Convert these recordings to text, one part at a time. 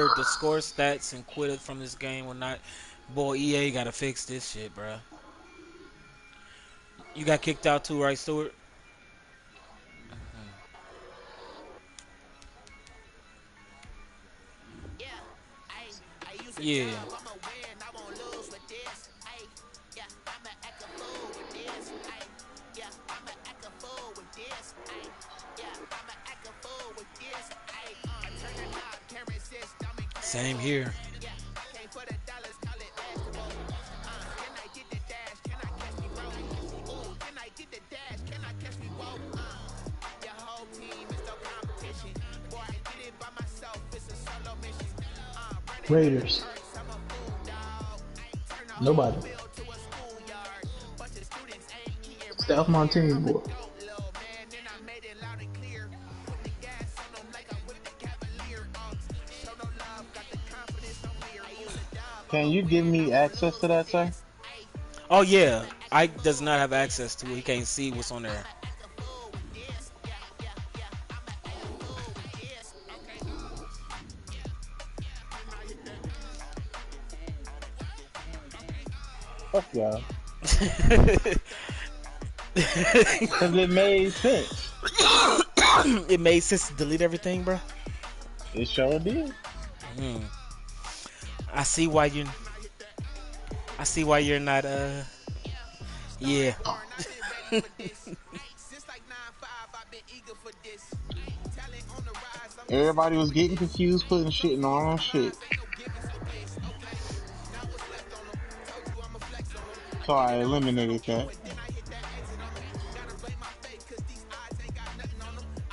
the score stats and quit it from this game or not. Boy, EA gotta fix this shit, bruh. You got kicked out too, right, Stuart? Yeah. Same here. Raiders. Nobody. Stay off my team, boy. Can you give me access to that, sir? Oh yeah, Ike does not have access to it. He can't see what's on there. Fuck y'all. Cause it made sense. It made sense to delete everything, bro. It sure did. I see why you. I see why you're not. Yeah. Everybody was getting confused, putting shit in the wrong shit. So I eliminated that.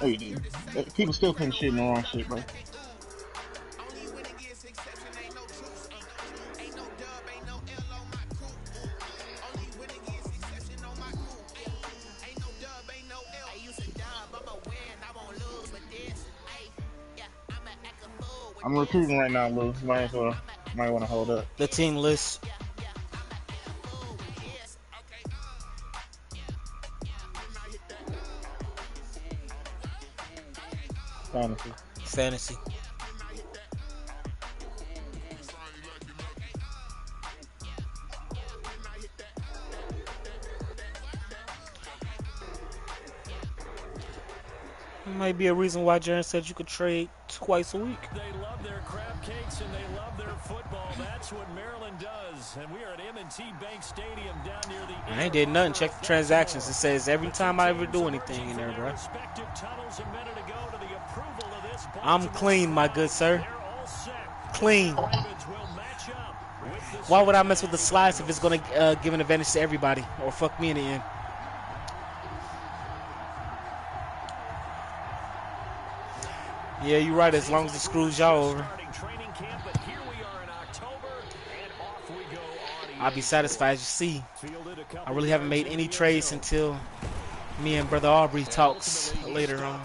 Oh, you did. People still putting shit in the wrong shit, bro. I'm recruiting right now, Lou. Might want to hold up. The team list. Fantasy. Might be a reason why Jaron said you could trade twice a week. They love their crab cakes and they love their football. That's what Maryland does. And we are at M&T Bank Stadium down near the. I ain't did nothing. Check the transactions. It says every time I ever do anything in there, bro. I'm clean, my good sir. Clean. Why would I mess with the slice if it's going to give an advantage to everybody or fuck me in the end? Yeah, you're right. As long as it screws y'all over, I'll be satisfied. As you see, I really haven't made any trades until me and Brother Aubrey talks later on.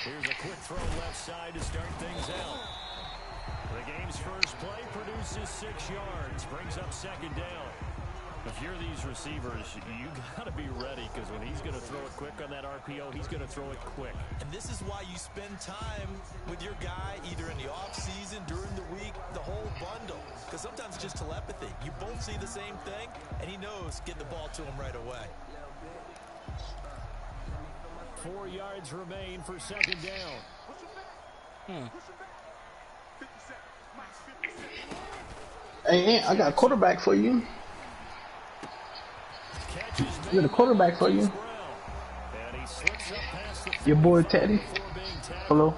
Here's a quick throw left side to start things out. The game's first play produces 6 yards, brings up second down. If you're these receivers, you got to be ready because when he's going to throw it quick on that RPO, he's going to throw it quick. And this is why you spend time with your guy either in the off-season, during the week, the whole bundle. Because sometimes it's just telepathy. You both see the same thing, and he knows getting the ball to him right away. 4 yards remain for second down. Hey, I got a quarterback for you. I got a quarterback for you. Your boy Teddy. Hello.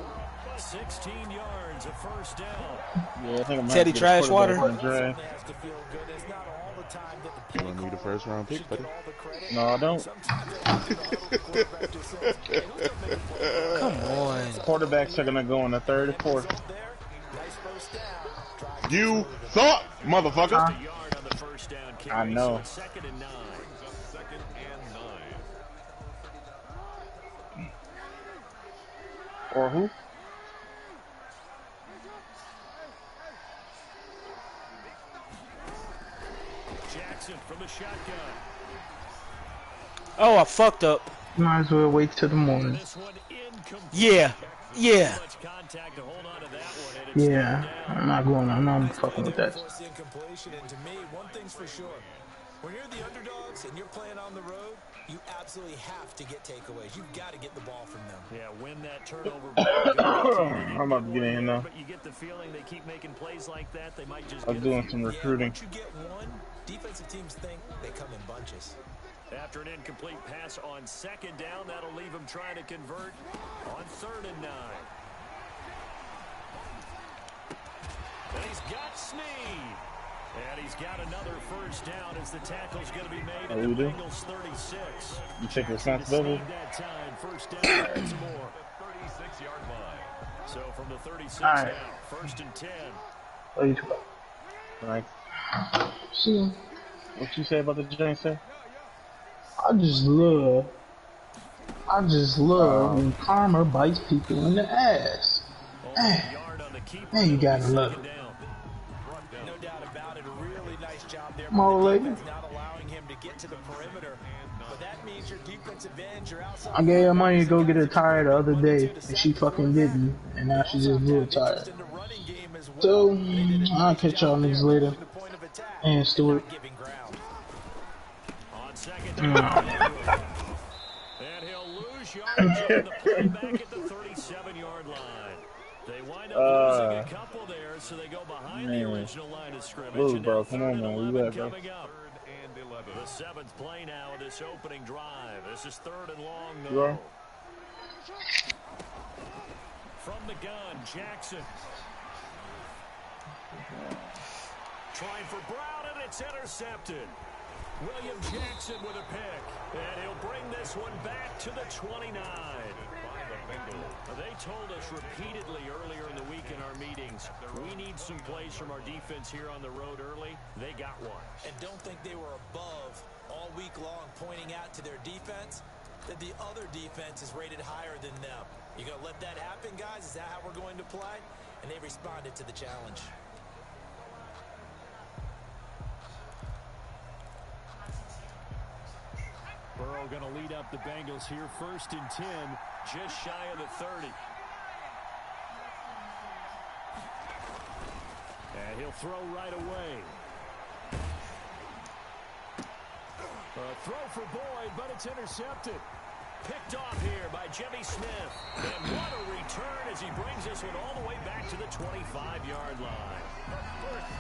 16 yards, a first down. Yeah, I think I'm Teddy Trash Water. You want me the first round pick, buddy? No, I don't. Come on. Quarterbacks are gonna go in the third or fourth. You suck, motherfucker. A yard on the first down carry, I know. so it's 2nd and 9. Or who? Jackson from the shotgun. Oh, I fucked up. Might as well wait till the morning. This one incomplete. Yeah. Yeah. Too much contact to hold on to that one, and it's Yeah, third down. I'm not going. I'm not fucking with that. Force the incompletion, and to me, one thing's for sure. When you're the underdogs and you're playing on the road, you absolutely have to get takeaways. You've got to get the ball from them. Yeah, win that turnover. I'm about to get in here now. But you get the feeling they keep making plays like that. They might just I was get doing a few. some recruiting. Once you get one, defensive teams think they come in bunches. After an incomplete pass on 2nd down, that'll leave him trying to convert on 3rd and 9. And he's got Snead. And he's got another first down as the tackle's going to be made at the Bengals 36. You take responsibility? That time, first down once more. 36-yard line. So from the 36 All right. now, 1st and 10. What you talking Like, about? See, what you say about the Giants, sir? I just love when karma bites people in the ass. Man, you gotta love it. No doubt about it. A really nice job there. Come on, lady. Not allowing him to get to the perimeter. But that means your defensive end, you're outside. I gave her money to go get a tire the other day, and she fucking didn't, and now she's just a little tired. So, I'll catch y'all niggas later. And Stuart. On 2nd down. And he'll lose yardage on the play back at the 37-yard line. They wind up losing a couple there, so they go behind the original line of scrimmage. Lose, bro. Come on, man. You got, bro. Coming up. The 7th play now of this opening drive. This is 3rd and long, You though. are? From the gun, Jackson. Trying for Brown, and it's intercepted. William Jackson with a pick. And he'll bring this one back to the 29. They told us repeatedly earlier in the week in our meetings, we need some plays from our defense here on the road early. They got one. And don't think they were above all week long, pointing out to their defense that the other defense is rated higher than them. You gonna let that happen, guys? Is that how we're going to play? And they responded to the challenge. Burrow going to lead up the Bengals here, 1st and 10, just shy of the 30. And he'll throw right away. A throw for Boyd, but it's intercepted. Picked off here by Jimmy Smith. And what a return as he brings this one all the way back to the 25-yard line.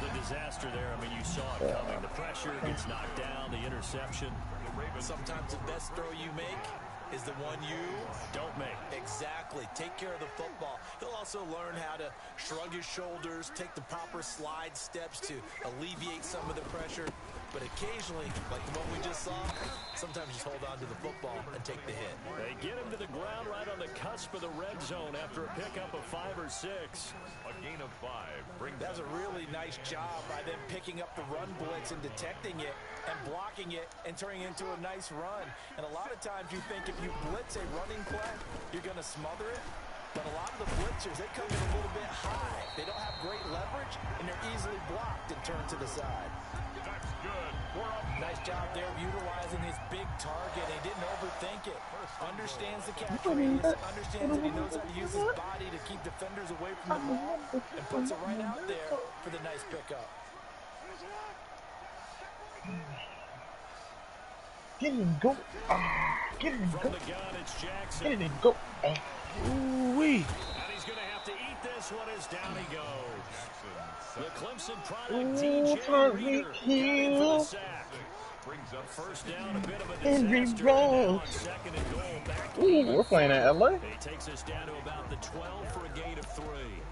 The disaster there, I mean, you saw it coming. The pressure gets knocked down, the interception. Sometimes the best throw you make is the one you don't make. Exactly. Take care of the football. He'll also learn how to shrug his shoulders, take the proper slide steps to alleviate some of the pressure. But occasionally, like the one we just saw, sometimes just hold on to the football and take the hit. They get him to the ground right on the cusp of the red zone after a pickup of 5 or 6. A gain of 5. That was a really nice job by them picking up the run blitz and detecting it and blocking it and turning it into a nice run. And a lot of times you think if you blitz a running play, you're going to smother it. But a lot of the blitzers, they come in a little bit high. They don't have great leverage, and they're easily blocked and turned to the side. That's good. Nice job there utilizing his big target. He didn't overthink it. Understands the catch radius. Understands that he knows how to use his body to keep defenders away from the ball. And puts it right out there for the nice pickup. Get it and go. Get it and From go. the gun, it's Jackson. Get it and go. Ooh-wee. And he's going to have to eat this one as down he goes. The Clemson product, DJ Reader, heading for the sack. Brings up first down, a bit of a disaster. Now on 2nd and goal, back to Ooh, we're playing at LA. he takes us down to about the 12 for a gain of 3.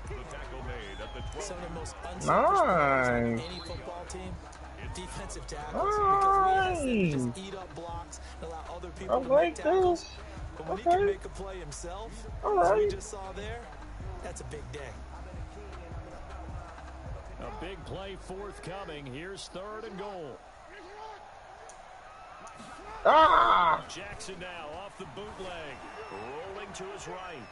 The tackle made at the 12. Some of the most unselfish players on Nice. any football team, defensive tackles. Because we ask them to just eat up blocks and allow other people I to like make tackles. this. But when he Okay. can make a play himself, All as we right. just saw there, that's a big day. big play forthcoming. Here's 3rd and goal. Ah! Jackson now off the bootleg. Rolling to his right.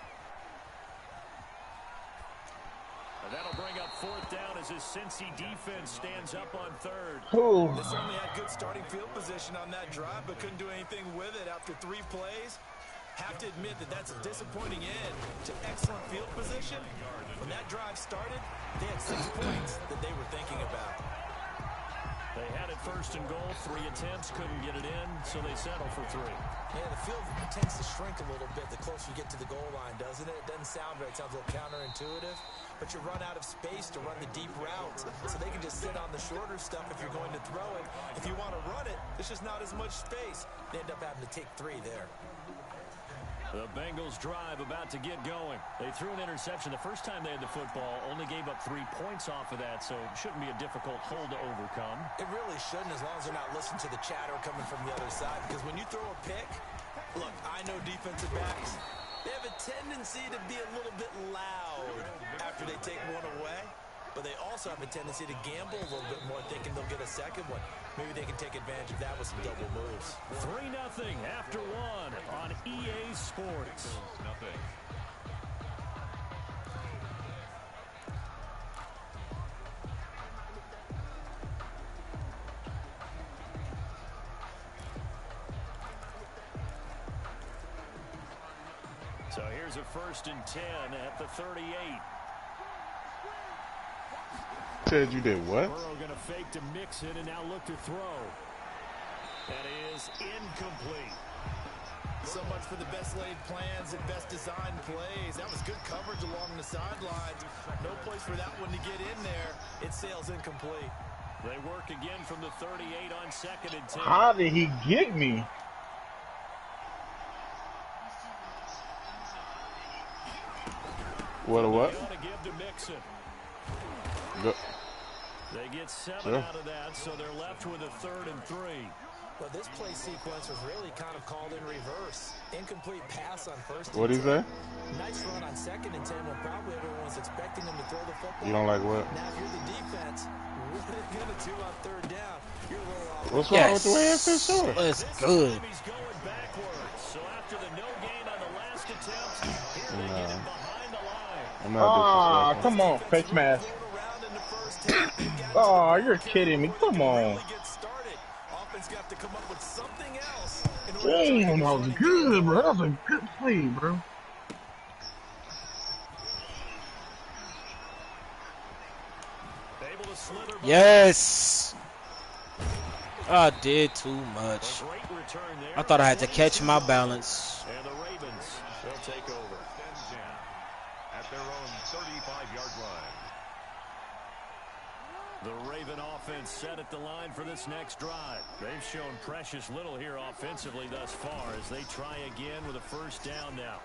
And that'll bring up 4th down as his Cincy defense stands up on 3rd. Ooh. They certainly had good starting field position on that drive, but couldn't do anything with it after 3 plays. Have to admit that that's a disappointing end to excellent field position. When that drive started, they had 6 points that they were thinking about. They had it 1st and goal, 3 attempts, couldn't get it in, so they settle for 3. Yeah, the field tends to shrink a little bit the closer you get to the goal line, doesn't it? It doesn't sound right. It sounds a little counterintuitive, but you run out of space to run the deep routes, so they can just sit on the shorter stuff if you're going to throw it. If you want to run it, there's just not as much space. They end up having to take 3 there. The Bengals drive about to get going. They threw an interception the first time they had the football, only gave up 3 points off of that, so it shouldn't be a difficult hole to overcome. It really shouldn't, as long as they're not listening to the chatter coming from the other side, because when you throw a pick, look, I know defensive backs, they have a tendency to be a little bit loud after they take one away, but they also have a tendency to gamble a little bit more, thinking they'll get a second one. Maybe they can take advantage of that with some double moves. 3-0 after 1 on EA Sports. So here's a 1st and 10 at the 38. Said you did what? Burrow going to fake to mix it and now look to throw. That is incomplete. So much for the best laid plans and best designed plays. That was good coverage along the sidelines. No place for that one to get in there. It sails incomplete. They work again from the 38 on 2nd and 10. How did he get me? What a what? They ought to give to Mixon. Go. They get 7 out of that, so they're left with a 3rd and 3. Well, this play sequence was really kind of called in reverse. Incomplete pass on 1st and 10. What'd he say? Nice run on 2nd and 10 when probably everyone was expecting him to throw the football. You don't like what? Now, if you're the defense, what are you going to do on 3rd down? You're a little off. What's wrong with the way it's short? It's good. He's going backwards. So after the no gain on the last attempt, here they get him behind the line. I'm not Come on, face mask. Oh, you're kidding me. Come on. Got to come up with something else. Damn, that was good, bro. That was a good play, bro. Yes. I did too much. I thought I had to catch my balance. And the Ravens, they'll take over. At their own 35-yard line. The Raven offense set at the line for this next drive. They've shown precious little here offensively thus far as they try again with a 1st down now.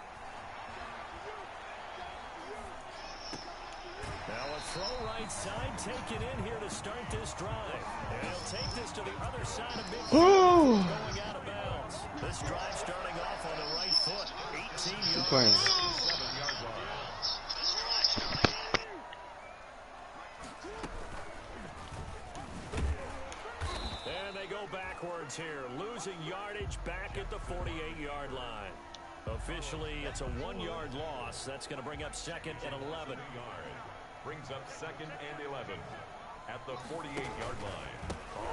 Now a throw right side taken in here to start this drive. And he'll take this to the other side of midfield, going out of bounds. This drive starting off on the right foot. 18 yards. 7-yard line. And they go backwards here, losing yardage back at the 48-yard line. Officially, it's a 1-yard loss. That's going to bring up 2nd and 11. Brings up 2nd and 11 at the 48-yard line.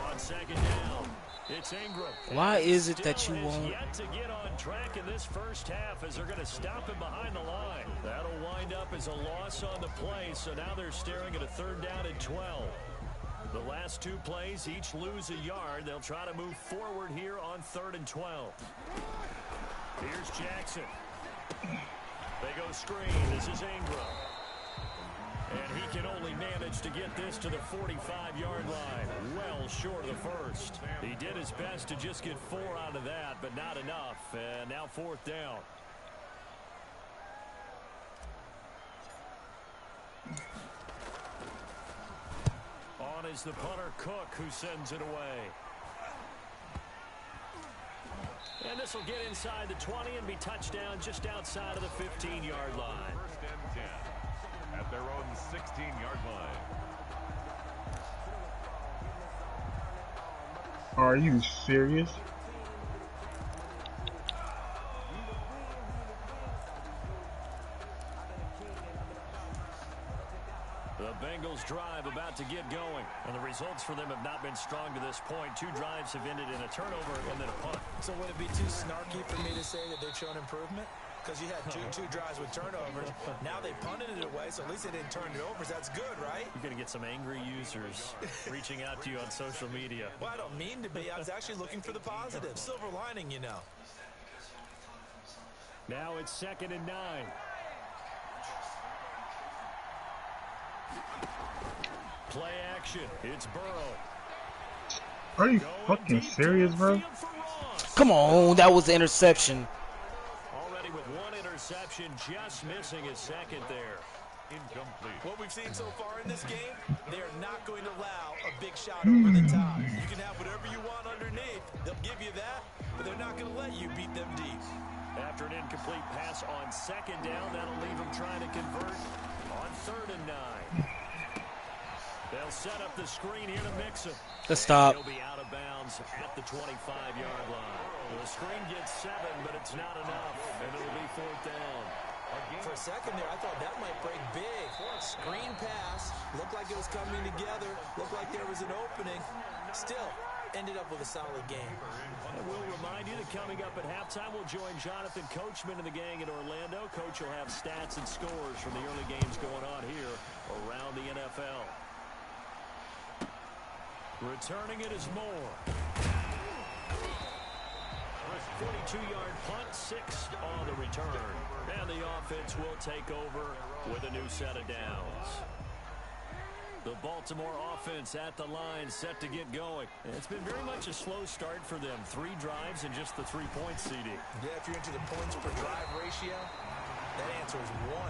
On 2nd down, it's Ingram. Why is it that you won't? Yet to get on track in this first half as they're going to stop him behind the line. That'll wind up as a loss on the play, so now they're staring at a 3rd down and 12. The last 2 plays each lose a yard. They'll try to move forward here on 3rd and 12. Here's Jackson. They go screen. This is Ingram. And he can only manage to get this to the 45-yard line. Well short of the 1st. He did his best to just get 4 out of that, but not enough. And now 4th down. On is the punter Cook, who sends it away. And this will get inside the 20 and be touchdown just outside of the 15-yard line. 1st and 10 at their own 16-yard line. Are you serious? The Bengals drive about to get going. And the results for them have not been strong to this point. 2 drives have ended in a turnover and then a punt. So would it be too snarky for me to say that they've shown improvement? Because you had two drives with turnovers. Now they punted it away, so at least they didn't turn it over. That's good, right? You're going to get some angry users reaching out to you on social media. Well, I don't mean to be. I was actually looking for the positive. Silver lining, you know. Now it's 2nd and 9. Play action. It's Burrow. Are you fucking serious, bro? Come on, that was the interception. Already with 1 interception, just missing his 2nd there. Incomplete. What we've seen so far in this game, they are not going to allow a big shot over the top. You can have whatever you want underneath. They'll give you that, but they're not going to let you beat them deep. After an incomplete pass on 2nd down, that'll leave them trying to convert on 3rd and 9. They'll set up the screen here to mix him. Let's stop. He'll be out of bounds at the 25-yard line. The screen gets 7, but it's not enough, and it'll be 4th down. For a second there, I thought that might break big. Screen pass. Looked like it was coming together. Looked like there was an opening. Still, ended up with a solid game. And we'll remind you that coming up at halftime, we'll join Jonathan Coachman and the gang in Orlando. Coach will have stats and scores from the early games going on here around the NFL. Returning it is Moore. 42-yard punt, 6 on the return. And the offense will take over with a new set of downs. The Baltimore offense at the line, set to get going. And it's been very much a slow start for them. 3 drives and just the 3-point CD. Yeah, if you're into the points per drive ratio, that answer is 1.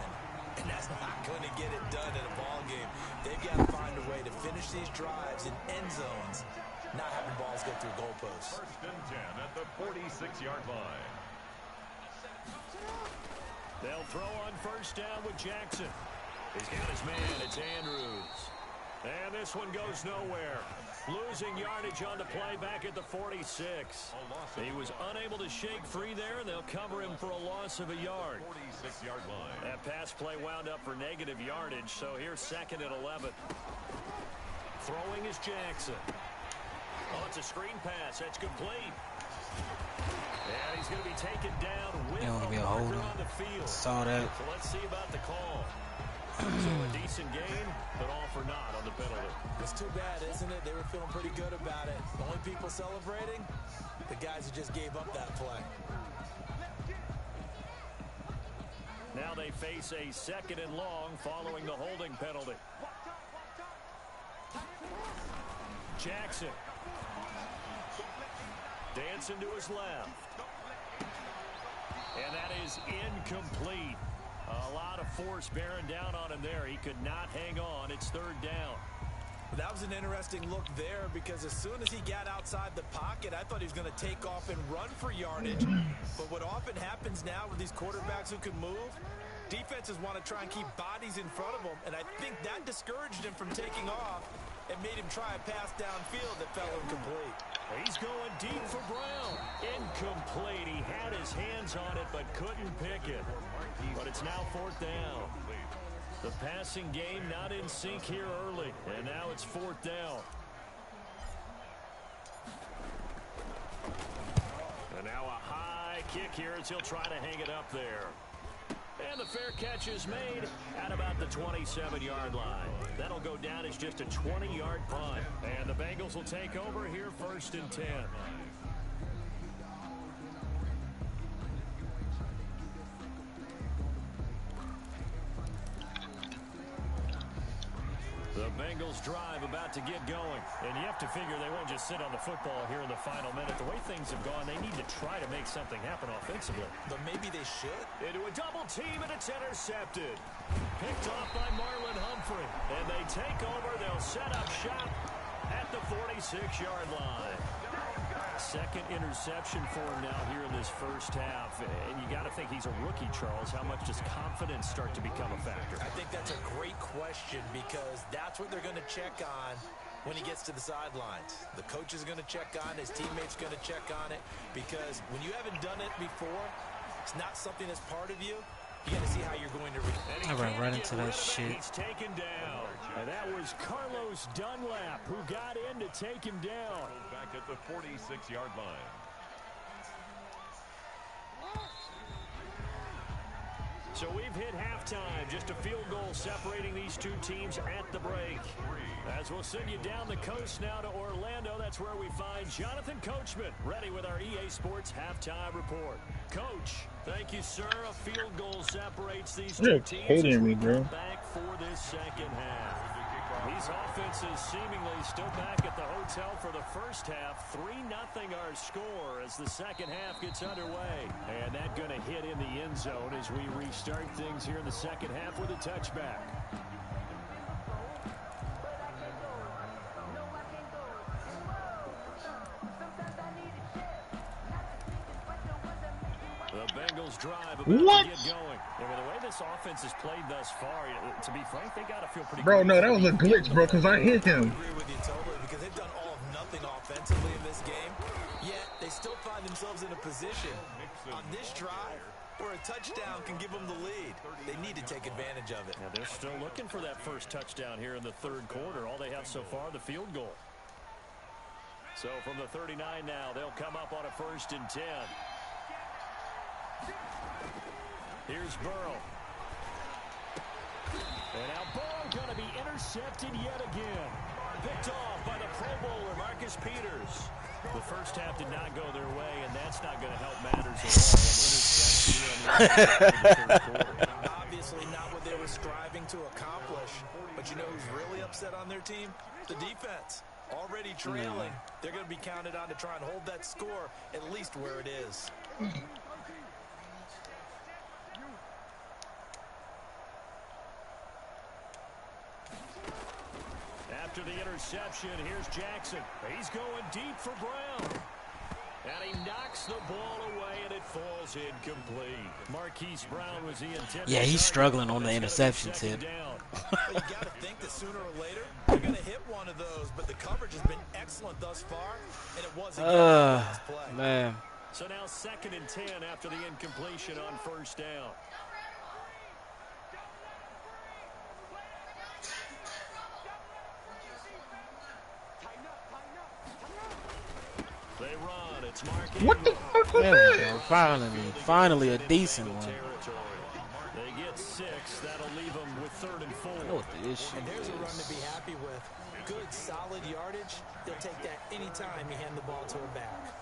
And that's not going to get it done in a ball game. They've got to find a way to finish these drives in end zones, not having balls go through goalposts. 1st and 10 at the 46-yard line. They'll throw on 1st down with Jackson. He's got his man. It's Andrews. And this one goes nowhere. Losing yardage on the play back at the 46. He was unable to shake free there, and they'll cover him for a loss of a yard. 46-yard line. That pass play wound up for negative yardage, so here's 2nd and 11. Throwing is Jackson. Oh, it's a screen pass. That's complete. And he's going to be taken down with a marker on the field. Saw that. So let's see about the call. So a decent game, but all for naught on the penalty. It's too bad, isn't it? They were feeling pretty good about it. The only people celebrating, the guys who just gave up that play. Now they face a 2nd and long following the holding penalty. Jackson. Dancing to his left. And that is incomplete. A lot of force bearing down on him there. He could not hang on. It's 3rd down. That was an interesting look there because as soon as he got outside the pocket, I thought he was going to take off and run for yardage. But what often happens now with these quarterbacks who can move, defenses want to try and keep bodies in front of them. And I think that discouraged him from taking off and made him try a pass downfield that fell incomplete. He's going deep for Brown. Incomplete. He had his hands on it but couldn't pick it. But it's now 4th down. The passing game not in sync here early. And now it's 4th down. And now a high kick here as he'll try to hang it up there. And the fair catch is made at about the 27-yard line. That'll go down as just a 20-yard punt. And the Bengals will take over here 1st and 10. The Bengals drive about to get going. And you have to figure they won't just sit on the football here in the final minute. The way things have gone, they need to try to make something happen offensively. But maybe they should. Into a double team, and it's intercepted. Picked off by Marlon Humphrey. And they take over. They'll set up shop at the 46-yard line. Second interception for him now here in this first half. And you got to think he's a rookie, Charles. How much does confidence start to become a factor? I think that's a great question because that's what they're going to check on when he gets to the sidelines. The coach is going to check on it. His teammates going to check on it because when you haven't done it before, it's not something that's part of you. You got to see how you're going to react. I ran right into that shit. He's taken down. And that was Carlos Dunlap who got in to take him down. Back at the 46-yard line. So we've hit halftime. Just a field goal separating these two teams at the break. As we'll send you down the coast now to Orlando, that's where we find Jonathan Coachman, ready with our EA Sports halftime report. Coach, thank you, sir. A field goal separates these two teams. Hating me, bro. Back for this second half. These offenses seemingly still back at the hotel for the first half. 3-0 our score as the second half gets underway. And that going to hit in the end zone as we restart things here in the second half with a touchback. The Bengals drive about to get going. And with the way this offense has played thus far, to be frank, they got to feel pretty Bro, good. no, that was a glitch, bro, because I hit him. I agree with you totally because they've done all of nothing offensively in this game, yet they still find themselves in a position on this drive where a touchdown can give them the lead. They need to take advantage of it. Now they're still looking for that first touchdown here in the third quarter. All they have so far, the field goal. So from the 39 now, they'll come up on a 1st and 10. Here's Burrow. And now Burrow going to be intercepted yet again. Picked off by the Pro Bowler, Marcus Peters. The first half did not go their way, and that's not going to help matters at all. An interception here in the third quarter. Obviously not what they were striving to accomplish, but you know who's really upset on their team? The defense. Already trailing. They're going to be counted on to try and hold that score at least where it is. After the interception, here's Jackson. He's going deep for Brown. And he knocks the ball away, and it falls incomplete. Marquise Brown was the intended. Yeah, he's struggling on the interception tip. You got to think that sooner or later you're going to hit one of those, but the coverage has been excellent thus far, and it wasn't last play. Man. So now 2nd and 10 after the incompletion on 1st down. They run. It's Mark. What the fuck was There we that? go. Finally a decent one. They get 6. That'll leave them with 3rd and 4. I know what the issue And there's a run to is. be happy with. Good, solid yardage. They'll take that anytime you hand the ball to a back.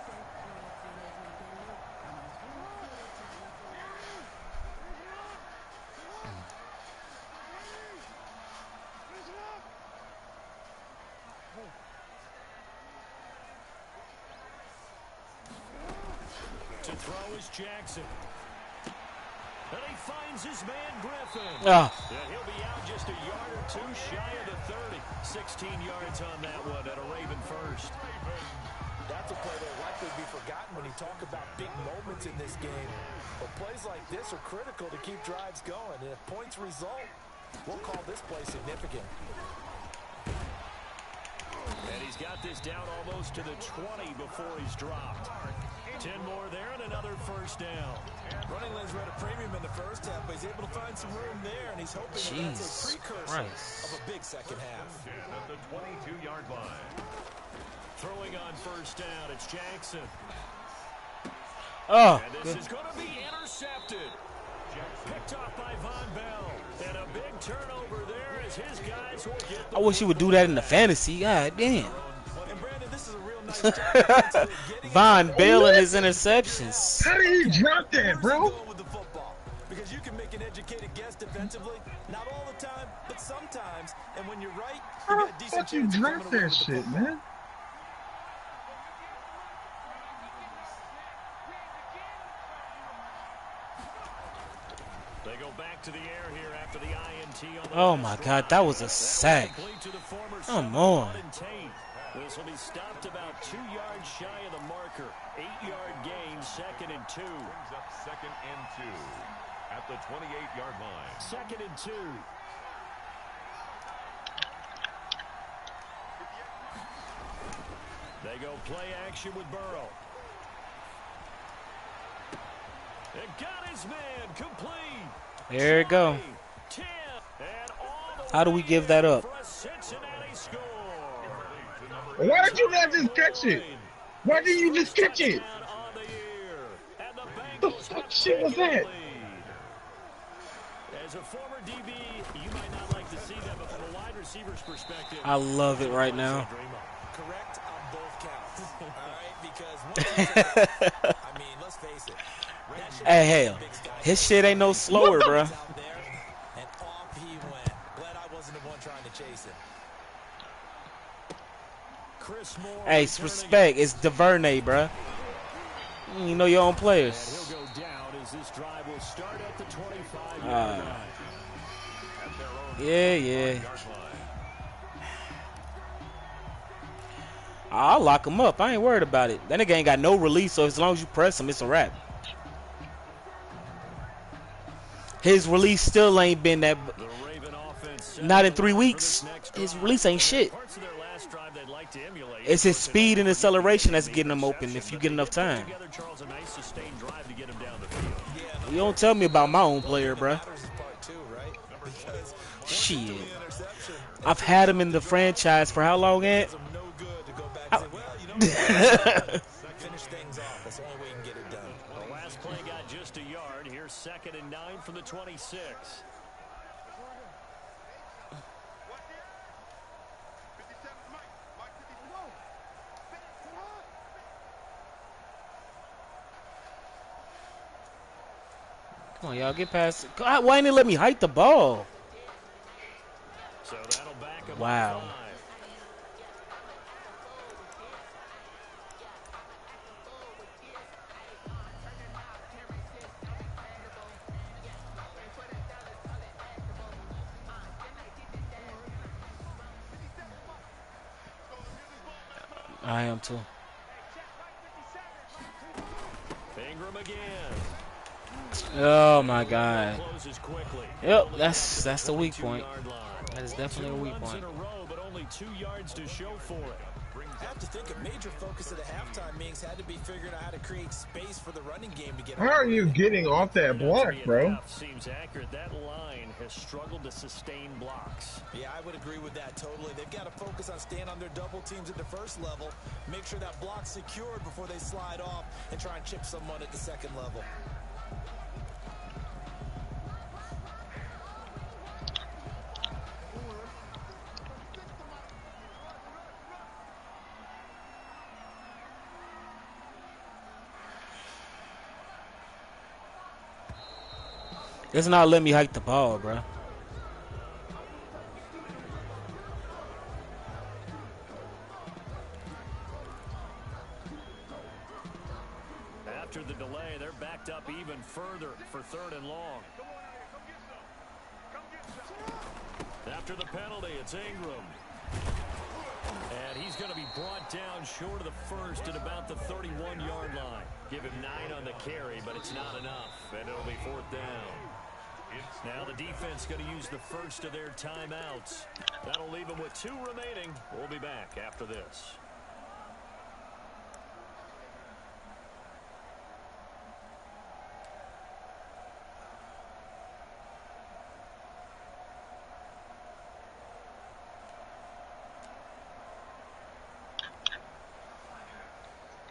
To throw is Jackson. And he finds his man Griffin. Ah. Yeah, he'll be out just a yard or two shy of the 30. 16 yards on that one at a Raven first. That's a play that'll likely be forgotten when you talk about big moments in this game. But plays like this are critical to keep drives going. And if points result, we'll call this play significant. And he's got this down almost to the 20 before he's dropped. 10 more there and another 1st down. Running lanes were at a premium in the first half, but he's able to find some room there, and he's hoping that that's a precursor of a big second half. At the 22-yard line. Throwing on 1st down, it's Jackson. Oh, And this is going to be intercepted. Picked off by Von Bell. And a big turnover there as his guys will get the I wish he would do that in the fantasy. God damn. And Brandon, this is a real nice job. Von Bell and his interceptions. How did he drop that, bro? With the football, because you can make an educated guess defensively, not all the time, but sometimes. And when you're right, you How get a the decent fuck you chance of drop coming away that with the shit, football. man? They go back to the air here after the INT on the Oh my God, that was a sack. Come on. This will be stopped about 2 yards shy of the marker. 8-yard gain, 2nd and 2. Brings up 2nd and 2 at the 28-yard line. 2nd and 2. They go play action with Burrow. It got his man complete. There you go. 10, and all the How do we give that up? for a Cincinnati score. Why did you not just catch it? Why didn't you just catch it? Touchdown on the year, and the The Bengals fuck have shit was taken the that? lead. As a former DB, you might not like to see that, but from a wide receiver's perspective, I love it right now. Correct on both counts. All right, because one I mean, let's face it. that should Hey, be hell, the big sky. his shit ain't no slower, bruh. Out there, and off he went. Glad I wasn't the one trying to chase him. Chris Moore Hey, returning respect. It's DuVernay, bruh. You know your own And players. he'll go down as this drive will start at the 25-yard line. Yeah. I'll lock him up. I ain't worried about it. That nigga ain't got no release, so as long as you press him, it's a wrap. His release still ain't been that. The Raven offense Not in 3 weeks. His release ain't shit. Parts of their last drive they'd like to emulate. It's his speed and acceleration that's getting him open if you get enough time. Together, Charles, a nice sustained drive to get him down the field. You don't tell me about my own player, bruh. Matters is part two, right? Because Shit. the interception, I've had him in the franchise for how long, Ant? it's no good to go back and say, well, you know what? Finish things off. That's the only way you can get it done. The last play got just a yard. Here's 2nd and 9 from the 26. Come on, y'all, get past. God, why didn't they let me hike the ball? So that'll back him Wow. up 5. I am too. Ingram again. Oh my God. Closes quickly. Yep, that's the weak point. 22-yard line. That is definitely a 2 weak runs point. in a row, but only 2 yards to show for it. I have to think a major focus of the halftime meetings had to be figuring out how to create space for the running game to get. How are you getting off that block, bro? Seems accurate. That line has struggled to sustain blocks. Yeah, I would agree with that totally. They've got to focus on staying on their double teams at the first level, make sure that block's secured before they slide off, and try and chip someone at the second level. It's not letting me hike the ball, bro. After the delay, they're backed up even further for 3rd and long. After the penalty, it's Ingram. And he's going to be brought down short of the first at about the 31-yard line. Give him 9 on the carry, but it's not enough. And it'll be 4th down. Now the defense going to use the first of their timeouts. That'll leave them with 2 remaining. We'll be back after this.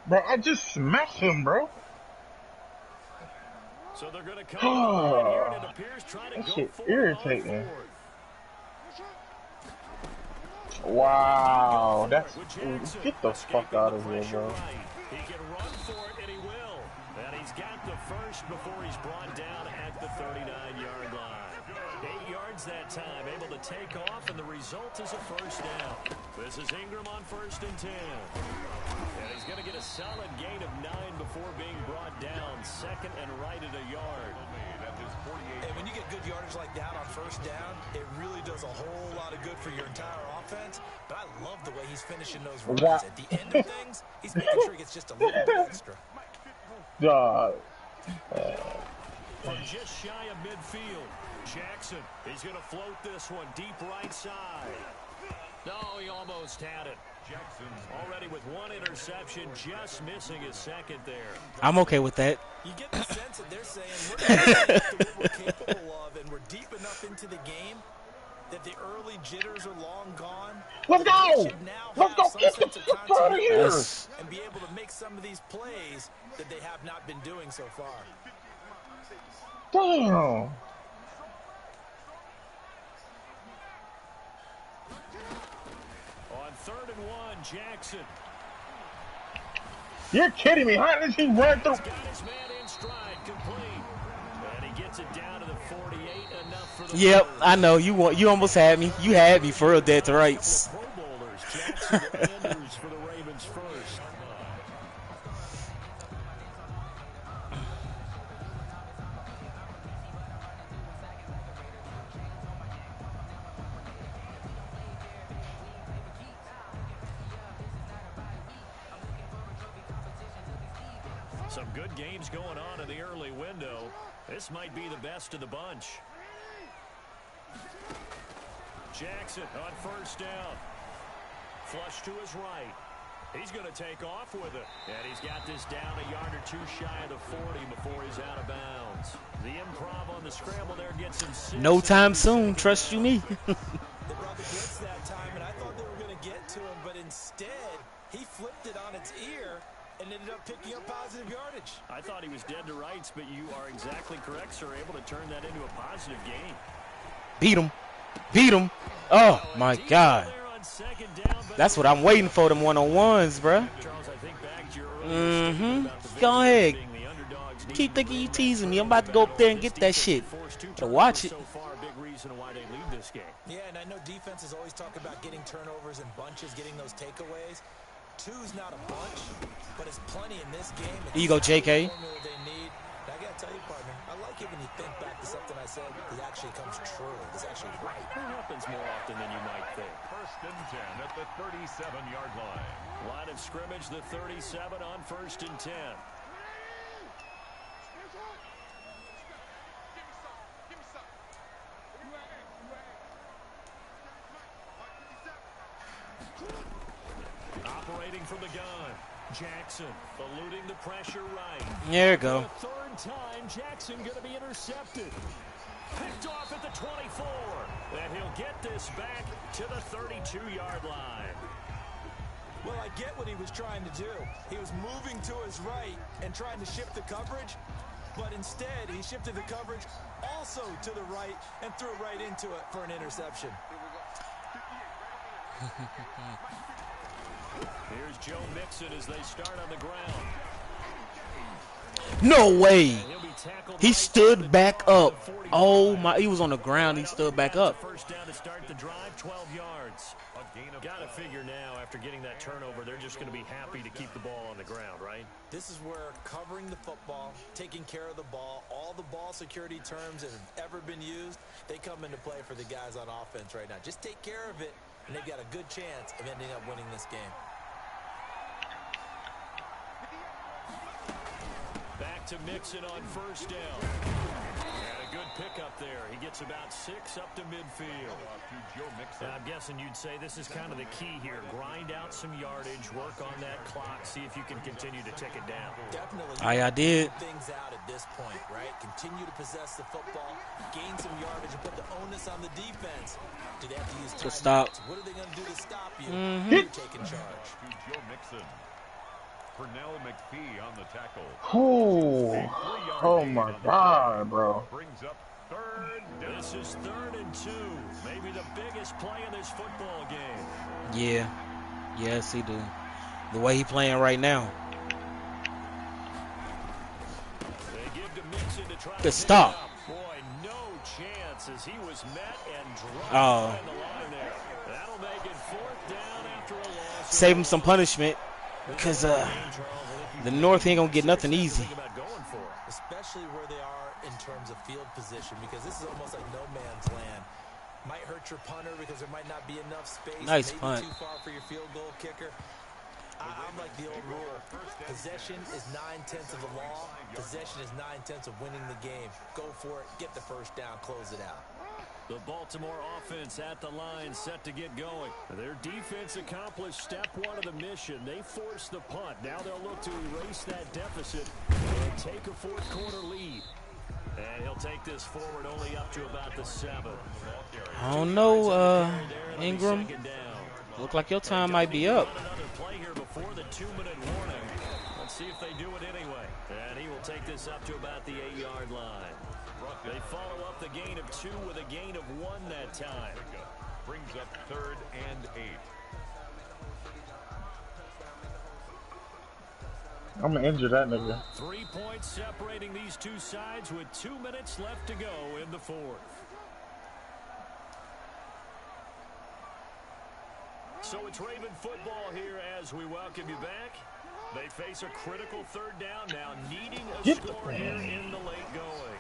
Bro, I just smashed him, bro. So they're going to come to the line here, and it appears trying to That go shit for it on irritating. 4th. Wow, that's With Jackson. get the fuck Escaping out the of here, pressure bro. right. He can run for it, and he will. And he's got the first before he's brought down at the 39-yard line. 8 yards that time, able to take off, and the result is a first down. This is Ingram on 1st and 10. And he's going to get a solid gain of 9 before being brought down. 2nd and right at a yard. And when you get good yardage like that on 1st down, it really does a whole lot of good for your entire offense. offense, but I love the way he's finishing those Wow. runs. At the end of things, he's making sure he gets just a little bit extra. Dog. From just shy of midfield, Jackson, he's going to float this one deep right side. No, he almost had it. Jackson's already with one interception, just missing his second there. I'm okay with that. You get the sense that they're saying we're going to what we're capable of, and we're deep enough into the game that the early jitters are long gone. Let's go! Let's go! Get the fuck out of here! Yes. And be able to make some of these plays that they have not been doing so far. Damn! On 3rd and 1, Jackson. You're kidding me! How did he run through? He's got his man in stride, complete. And he gets it down to the 48, enough for the Yep, third. I know. You almost had me. You had me for real, dead to rights. Pro Bowlers, Jackson and Andrews for the Ravens first. Some good games going on in the early window. This might be the best of the bunch. Jackson on 1st down. Flush to his right. He's going to take off with it. And he's got this down a yard or two shy of the 40 before he's out of bounds. The improv on the scramble there gets him 6. No time soon, trust you me. They brought the blitz that time, and I thought they were going to get to him, but instead, he flipped it on its ear and ended up picking up positive yardage. I thought he was dead to rights, but you are exactly correct, sir. Able to turn that into a positive gain. Beat him. Beat him. Oh, my God. That's what I'm waiting for, them one-on-ones, bruh. Charles, I think back to your earlier statement about the Go ahead. being the underdogs. Keep thinking you teasing me. I'm about to go up there and get that shit. To watch it. So far, a big reason why they lead this game. Yeah, and I know defenses always talk about getting turnovers and bunches, getting those takeaways. 2's not a bunch, but it's plenty in this game. Here you go, JK. The formula they need. And I gotta tell you, partner, I like it when you think back to something I said that actually comes true. It's actually right. It happens more often than you might think. 1st and 10 at the 37-yard line. Line of scrimmage, the 37 on 1st and 10. Operating from the gun. Jackson eluding the pressure right. There you go. For the 3rd time, Jackson going to be intercepted. Picked off at the 24. And he'll get this back to the 32-yard line. Well, I get what he was trying to do. He was moving to his right and trying to shift the coverage, but instead he shifted the coverage also to the right and threw it right into it for an interception. Here's Joe Mixon as they start on the ground. No way. He'll be tackled He right stood at the back 12 up. to 45. Oh, my. He was on the ground. He stood back up. First down to start the drive, 12 yards. Got to figure now, after getting that turnover, they're just going to be happy to keep the ball on the ground, right? This is where covering the football, taking care of the ball, all the ball security terms that have ever been used, they come into play for the guys on offense right now. Just take care of it, and they've got a good chance of ending up winning this game. Back to Mixon on 1st down. And a good pickup there. He gets about 6 up to midfield. And I'm guessing you'd say this is kind of the key here. Grind out some yardage, work on that clock, see if you can continue to tick it down. Definitely. I did. Things out at this point, right? Continue to possess the football, gain some yardage, and put the onus on the defense. Do they have to use To stop. What are they going to do to stop you? Mm-hmm. You're taking charge. Joe Mixon. Pernell McPhee on the tackle. Oh my God, bro. Brings up 3rd down. This is 3rd and 2. Maybe the biggest play in this football game. Yeah. Yes, he do. The way he playing right now. They give to Mixon to try Good to stop. pick it up. Boy, no chance as he was met and dropped Oh. behind the line there. That'll make it 4th down after a loss. Save him some punishment. Because the North ain't going to get nothing easy. Especially where they are in terms of field position, because this is almost like no man's land. My might hurt your punter because there might not be enough space. Nice maybe punt. too far for your field goal kicker. I'm like the old rule. Possession is 9/10 of the law. Possession is 9/10 of winning the game. Go for it. Get the first down. Close it out. The Baltimore offense at the line, set to get going. Their defense accomplished step one of the mission. They forced the punt. Now they'll look to erase that deficit and take a fourth quarter lead. And he'll take this forward only up to about the 7. I don't know, Ingram. Look like your time might be up. Another play here before the 2-minute warning. Let's see if they do it anyway. And he will take this up to about the 8-yard line. They follow up the gain of 2 with a gain of 1 that time. Brings up 3rd and 8. I'm gonna injure that nigga. 3 points separating these two sides with 2 minutes left to go in the 4th. So it's Raven football here as we welcome you back. They face a critical 3rd down now, needing a score here in the late going.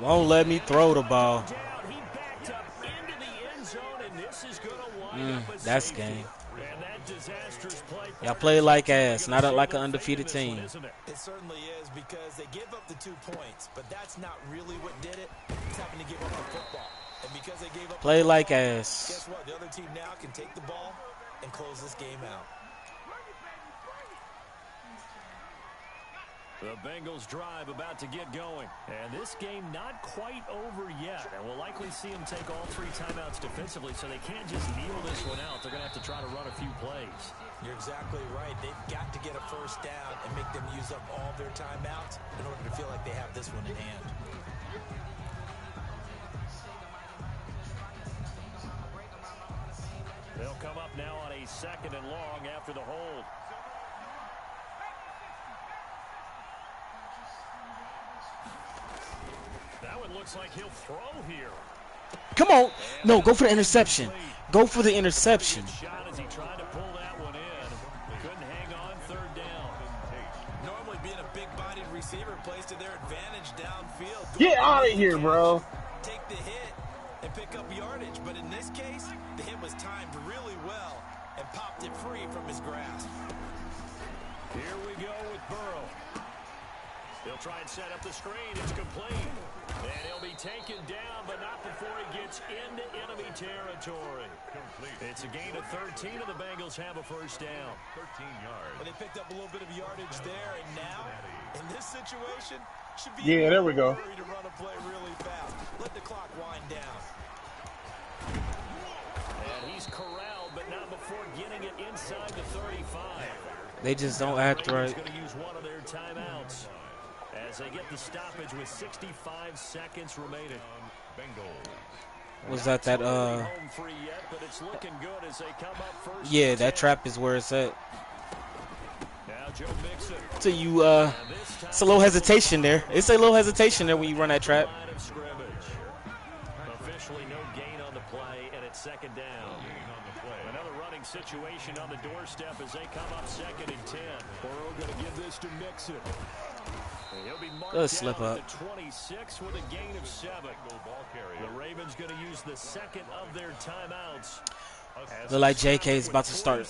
Won't let me throw the ball. He backed up into the end zone, and this is going to wind up a That's safety. game. And that disastrous play. Y'all play like ass, not like an undefeated team. It certainly is because they give up the 2 points, but that's not really what did it. It's having to give up the football. And because they gave up Play the like football, ass. guess what? The other team now can take the ball and close this game out. The Bengals drive about to get going. And this game not quite over yet. And we'll likely see them take all 3 timeouts defensively, so they can't just kneel this one out. They're going to have to try to run a few plays. You're exactly right. They've got to get a first down and make them use up all their timeouts in order to feel like they have this one in hand. They'll come up now on a 2nd and long after the hold. That one looks like he'll throw here. Come on. No, go for the interception. Go for the interception. Shot as he tried to pull that one in. Couldn't hang on 3rd down. Normally being a big-bodied receiver plays to their advantage downfield. Get out of here, bro. Take the hit and pick up yardage. But in this case, the hit was timed really well and popped it free from his grasp. Here we go with Burrow. He'll try and set up the screen. It's complete. And he'll be taken down, but not before he gets into enemy territory. It's a gain of 13, and the Bengals have a first down. 13 yards. But they picked up a little bit of yardage there, and now, in this situation, should be Yeah, there we go. hurry to run a play really fast. Let the clock wind down. And he's corralled, but not before getting it inside the 35. They just don't act right. He's going to use one of their timeouts as they get the stoppage with 65 seconds remaining. Was that Home free yet, but it's looking good as they come up first. Yeah, that trap is where it's at. Now Joe Mixon. So you it's a little hesitation there. It's a little hesitation there when you run that trap. Line of scrimmage. Officially no gain on the play, and it's 2nd down. Another running situation on the doorstep as they come up 2nd and 10. Burrow going to give this to Mixon. And he'll be marked Good slip down up. at the 26 with a gain of 7. The Ravens going to use the 2nd of their timeouts. Look like JK is about to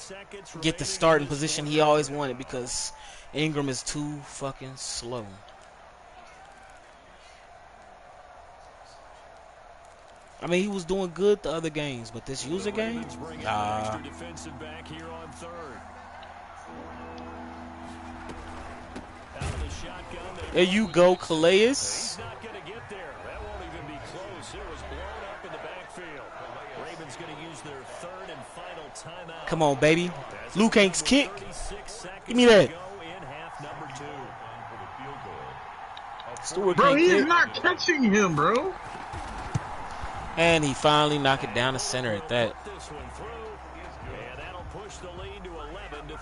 get the starting position he always wanted because Ingram is too fucking slow. I mean, he was doing good the other games, but this user game, nah. Defensive back here on 3rd. There you go, Calais. He's not going to get there. That won't even be close. It was blown up in the backfield. Ravens going to use their 3rd and final timeout. Come on, baby. Luke Hank's kick. Give me that. Stewart Bro, can't he's kick. not catching him, bro. And he finally knocked it down the center at that. This one through, and that'll push the lead to 11-3.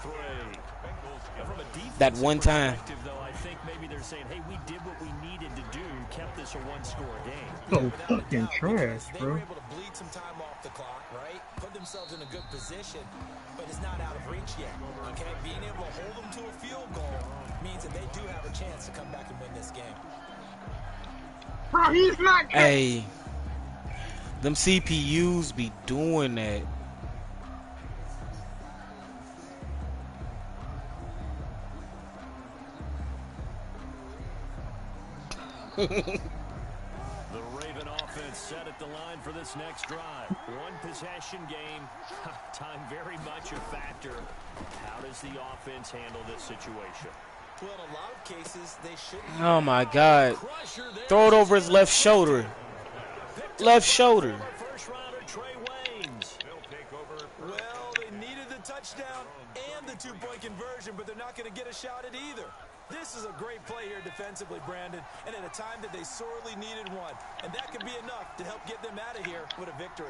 From a defensive That one time. perspective, though, I think maybe they're saying, hey, we did what we needed to do, kept this a one-score game. So fucking trash, They bro. were able to bleed some time off the clock, right? Put themselves in a good position, but it's not out of reach yet. Okay, being able to hold them to a field goal means that they do have a chance to come back and win this game. Bro, he's not catching. Hey, Them CPUs be doing that. The Raven offense set at the line for this next drive. One possession game. Time very much a factor. How does the offense handle this situation? Well, in a lot of cases, they shouldn't. Oh my God. Throw it over his left shoulder. Left shoulder. Well, they needed the touchdown and the two-point conversion, but they're not going to get a shot at either. This is a great play here defensively, Brandon, and at a time that they sorely needed one. And that could be enough to help get them out of here with a victory.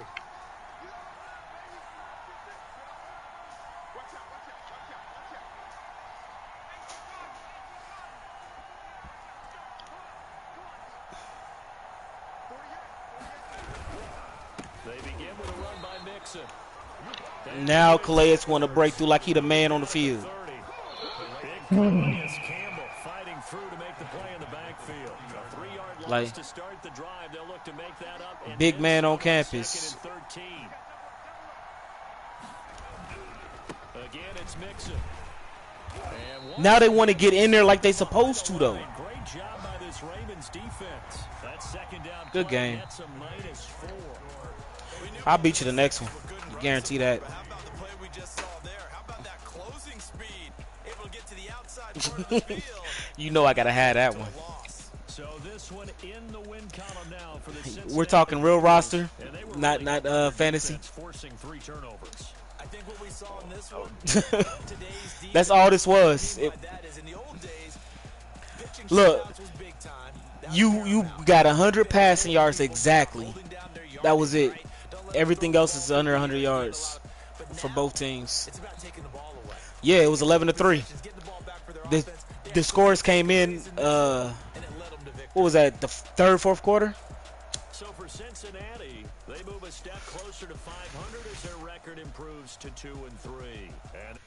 They begin with a run by Mixon. Now Calais want to break through like he the man on the field. Campbell fighting through to make the play in the backfield. A 3-yard loss Like, to start the drive. They'll look to make that up. And big man on second campus. and 13. Again, it's Mixon. Now they want to get in there like they supposed to though. Great job by this Ravens defense. That second down Good play, game. that's a -4. I'll beat you the next one. Guarantee that. How about the play we just saw there? How about that closing speed? Able to get to the outside part of the field. You know I gotta have that one. So this one in the win column now for the We're talking real roster, And they were not really good fantasy. defense, forcing 3 turnovers. I think what we saw in this one, today's That's all this was. defense, that is in the old days, pitching Look, shutouts was big time. That you was got 100 passing yards exactly. holding down their yardage That was it. right. Don't let Everything them else is under 100 yards But for now, both teams. it's about taking the ball away. Yeah, it was 11-3. Getting the ball back for their The offense. They the had scores came in. and it led them to victory. What was that? The third, fourth quarter? So for Cincinnati, they move a step closer to 500 as their record improves to 2-3. And